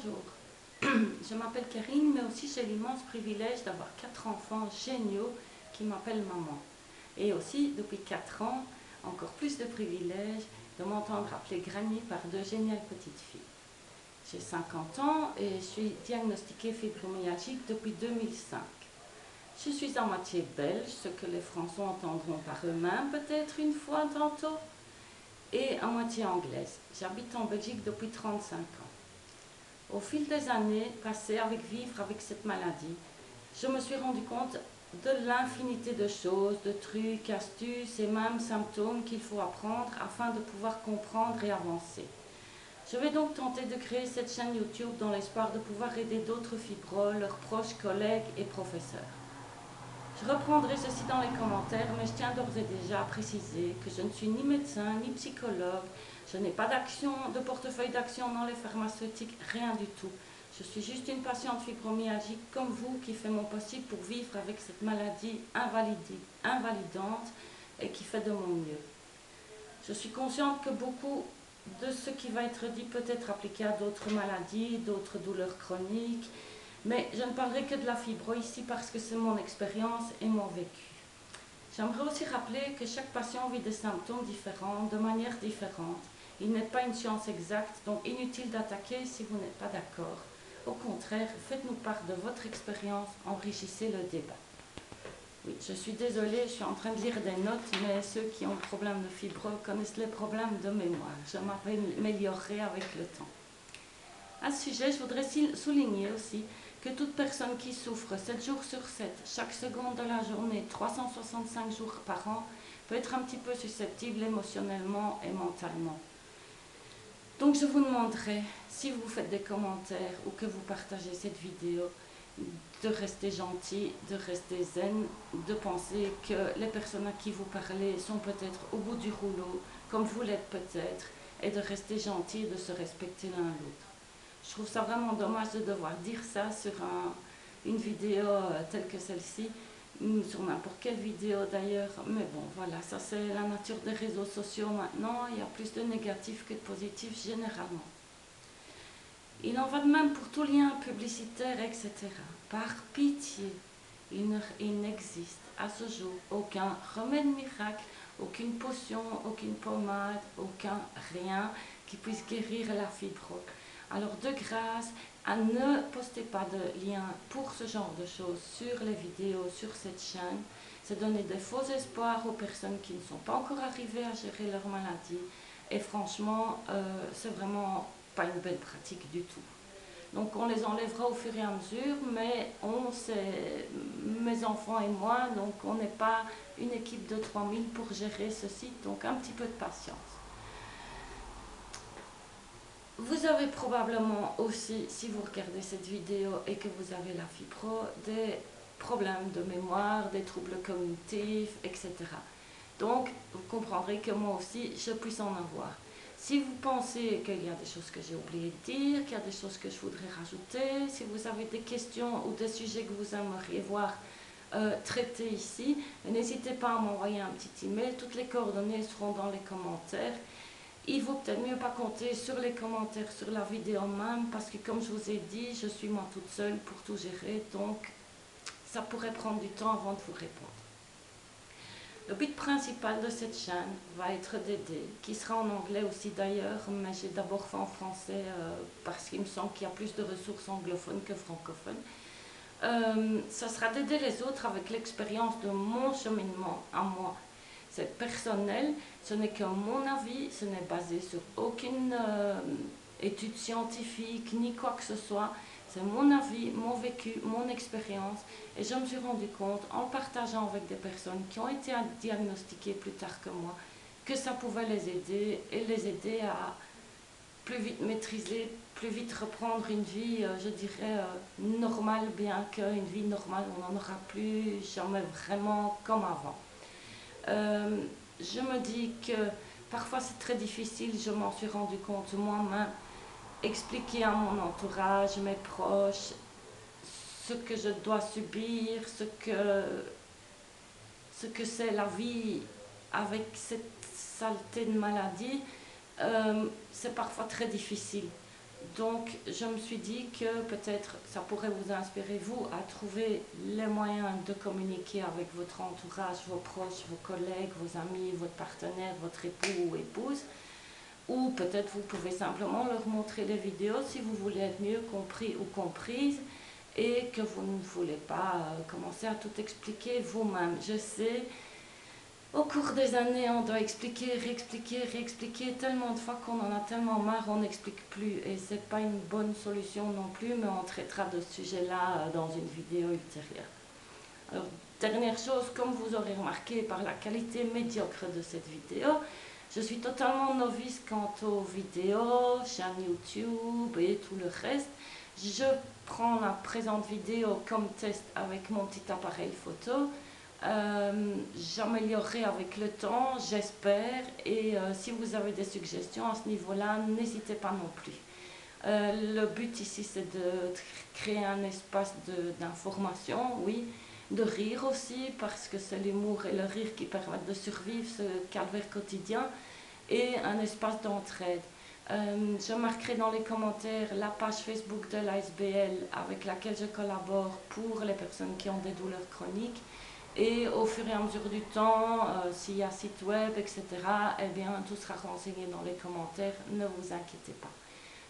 Bonjour, je m'appelle Karine, mais aussi j'ai l'immense privilège d'avoir 4 enfants géniaux qui m'appellent maman. Et aussi, depuis 4 ans, encore plus de privilège de m'entendre appeler Granny par 2 géniales petites filles. J'ai 50 ans et je suis diagnostiquée fibromyalgique depuis 2005. Je suis à moitié belge, ce que les Français entendront par eux-mêmes peut-être une fois tantôt, et à moitié anglaise. J'habite en Belgique depuis 35 ans. Au fil des années passées avec vivre avec cette maladie, je me suis rendu compte de l'infinité de choses, de trucs, astuces et même symptômes qu'il faut apprendre afin de pouvoir comprendre et avancer. Je vais donc tenter de créer cette chaîne YouTube dans l'espoir de pouvoir aider d'autres fibros, leurs proches, collègues et professeurs. Je reprendrai ceci dans les commentaires, mais je tiens d'ores et déjà à préciser que je ne suis ni médecin ni psychologue, je n'ai pas de portefeuille d'action dans les pharmaceutiques, rien du tout. Je suis juste une patiente fibromyalgique comme vous qui fait mon possible pour vivre avec cette maladie invalidante et qui fait de mon mieux. Je suis consciente que beaucoup de ce qui va être dit peut être appliqué à d'autres maladies, d'autres douleurs chroniques, mais je ne parlerai que de la fibro ici parce que c'est mon expérience et mon vécu. J'aimerais aussi rappeler que chaque patient vit des symptômes différents, de manière différente. Il n'est pas une science exacte, donc inutile d'attaquer si vous n'êtes pas d'accord. Au contraire, faites-nous part de votre expérience, enrichissez le débat. Oui, je suis désolée, je suis en train de lire des notes, mais ceux qui ont le problème de fibro connaissent les problèmes de mémoire. Je m'améliorerai avec le temps. À ce sujet, je voudrais souligner aussi que toute personne qui souffre 7 jours sur 7, chaque seconde de la journée, 365 jours par an, peut être un petit peu susceptible émotionnellement et mentalement. Donc je vous demanderai, si vous faites des commentaires ou que vous partagez cette vidéo, de rester gentil, de rester zen, de penser que les personnes à qui vous parlez sont peut-être au bout du rouleau, comme vous l'êtes peut-être, et de rester gentil et de se respecter l'un l'autre. Je trouve ça vraiment dommage de devoir dire ça sur une vidéo telle que celle-ci, sur n'importe quelle vidéo d'ailleurs, mais bon voilà, ça c'est la nature des réseaux sociaux maintenant, il y a plus de négatifs que de positifs généralement. Il en va de même pour tout lien publicitaire, etc. Par pitié, il n'existe à ce jour aucun remède miracle, aucune potion, aucune pommade, aucun rien qui puisse guérir la fibro. Alors de grâce, ne postez pas de lien pour ce genre de choses sur les vidéos, sur cette chaîne. C'est donner des faux espoirs aux personnes qui ne sont pas encore arrivées à gérer leur maladie. Et franchement, c'est vraiment pas une belle pratique du tout. Donc on les enlèvera au fur et à mesure, mais c'est mes enfants et moi, donc on n'est pas une équipe de 3000 pour gérer ceci, donc un petit peu de patience. Vous avez probablement aussi, si vous regardez cette vidéo et que vous avez la fibro, des problèmes de mémoire, des troubles cognitifs, etc. Donc, vous comprendrez que moi aussi, je puisse en avoir. Si vous pensez qu'il y a des choses que j'ai oublié de dire, qu'il y a des choses que je voudrais rajouter, si vous avez des questions ou des sujets que vous aimeriez voir traités ici, n'hésitez pas à m'envoyer un petit email. Toutes les coordonnées seront dans les commentaires. Il vaut peut-être mieux pas compter sur les commentaires sur la vidéo même parce que comme je vous ai dit, je suis moi toute seule pour tout gérer, donc ça pourrait prendre du temps avant de vous répondre. Le but principal de cette chaîne va être d'aider, qui sera en anglais aussi d'ailleurs, mais j'ai d'abord fait en français parce qu'il me semble qu'il y a plus de ressources anglophones que francophones. Ça sera d'aider les autres avec l'expérience de mon cheminement à moi. C'est personnel, ce n'est que mon avis, ce n'est basé sur aucune étude scientifique ni quoi que ce soit. C'est mon avis, mon vécu, mon expérience et je me suis rendu compte en partageant avec des personnes qui ont été diagnostiquées plus tard que moi que ça pouvait les aider et les aider à plus vite maîtriser, plus vite reprendre une vie, je dirais, normale, bien qu'une vie normale, on n'en aura plus jamais vraiment comme avant. Je me dis que parfois c'est très difficile, je m'en suis rendu compte moi-même, expliquer à mon entourage, mes proches, ce que je dois subir, ce que c'est la vie avec cette saleté de maladie, c'est parfois très difficile. Donc je me suis dit que peut-être ça pourrait vous inspirer vous à trouver les moyens de communiquer avec votre entourage, vos proches, vos collègues, vos amis, votre partenaire, votre époux ou épouse. Ou peut-être vous pouvez simplement leur montrer les vidéos si vous voulez être mieux compris ou comprise et que vous ne voulez pas commencer à tout expliquer vous-même. Je sais, au cours des années, on doit expliquer, réexpliquer, réexpliquer tellement de fois qu'on en a tellement marre, on n'explique plus. Et c'est pas une bonne solution non plus, mais on traitera de ce sujet-là dans une vidéo ultérieure. Alors, dernière chose, comme vous aurez remarqué par la qualité médiocre de cette vidéo, je suis totalement novice quant aux vidéos, chaîne YouTube et tout le reste. Je prends la présente vidéo comme test avec mon petit appareil photo. J'améliorerai avec le temps, j'espère. Et si vous avez des suggestions à ce niveau-là, n'hésitez pas non plus. Le but ici, c'est de créer un espace d'information, oui, de rire aussi, parce que c'est l'humour et le rire qui permettent de survivre ce calvaire quotidien, et un espace d'entraide. Je marquerai dans les commentaires la page Facebook de l'ASBL avec laquelle je collabore pour les personnes qui ont des douleurs chroniques. Et au fur et à mesure du temps, s'il y a site web, etc., eh bien, tout sera renseigné dans les commentaires, ne vous inquiétez pas.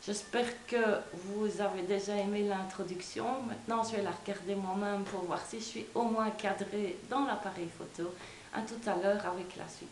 J'espère que vous avez déjà aimé l'introduction. Maintenant, je vais la regarder moi-même pour voir si je suis au moins cadrée dans l'appareil photo. À tout à l'heure avec la suite.